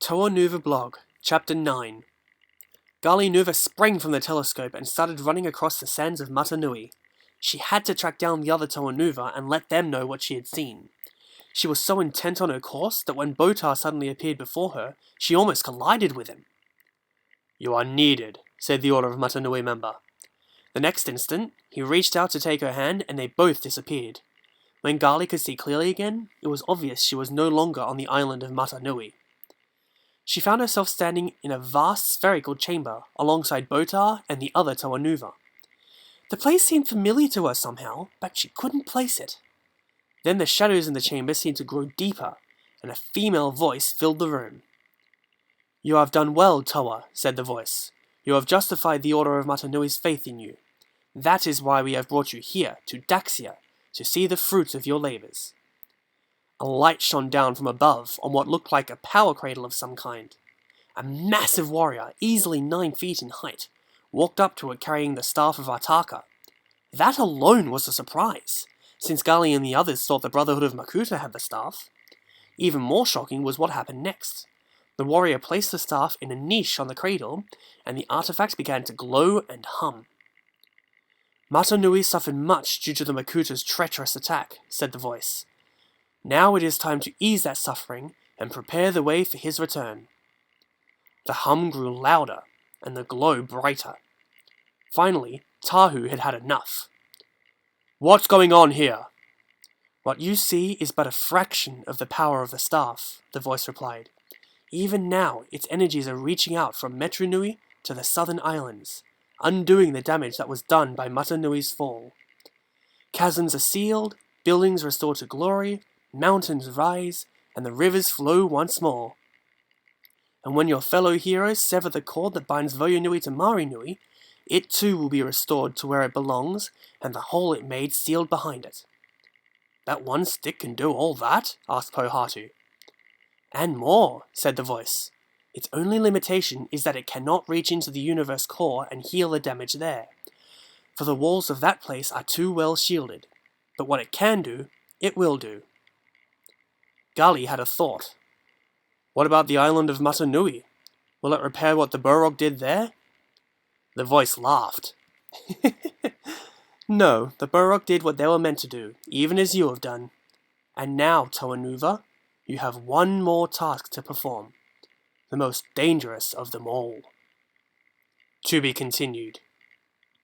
Toa Nuva blog, Chapter 9. Gali Nuva sprang from the telescope and started running across the sands of Matanui. She had to track down the other Toa Nuva and let them know what she had seen. She was so intent on her course that when Botar suddenly appeared before her, she almost collided with him. "You are needed," said the Order of Matanui member. The next instant, he reached out to take her hand and they both disappeared. When Gali could see clearly again, it was obvious she was no longer on the island of Matanui. She found herself standing in a vast spherical chamber alongside Botar and the other Toa Nuva. The place seemed familiar to her somehow, but she couldn't place it. Then the shadows in the chamber seemed to grow deeper, and a female voice filled the room. "You have done well, Toa," said the voice. "You have justified the Order of Matanui's faith in you. That is why we have brought you here, to Daxia, to see the fruits of your labors." A light shone down from above on what looked like a power cradle of some kind. A massive warrior, easily 9 feet in height, walked up to it carrying the staff of Artaka. That alone was a surprise, since Gali and the others thought the Brotherhood of Makuta had the staff. Even more shocking was what happened next. The warrior placed the staff in a niche on the cradle, and the artifact began to glow and hum. "Matanui suffered much due to the Makuta's treacherous attack," said the voice. "Now it is time to ease that suffering and prepare the way for his return." The hum grew louder, and the glow brighter. Finally, Tahu had had enough. "What's going on here?" "What you see is but a fraction of the power of the staff," the voice replied. "Even now, its energies are reaching out from Metru to the southern islands, undoing the damage that was done by Matanui's fall. Chasms are sealed, buildings restored to glory, mountains rise, and the rivers flow once more. And when your fellow heroes sever the cord that binds Voyonui to Marinui, it too will be restored to where it belongs, and the hole it made sealed behind it." "That one stick can do all that?" asked Pohatu. "And more," said the voice. "Its only limitation is that it cannot reach into the universe core and heal the damage there, for the walls of that place are too well shielded. But what it can do, it will do." Gali had a thought. "What about the island of Matanui? Will it repair what the Burrog did there?" The voice laughed. "No, the Burrog did what they were meant to do, even as you have done. And now, Toa Nuva, you have one more task to perform, the most dangerous of them all." To be continued.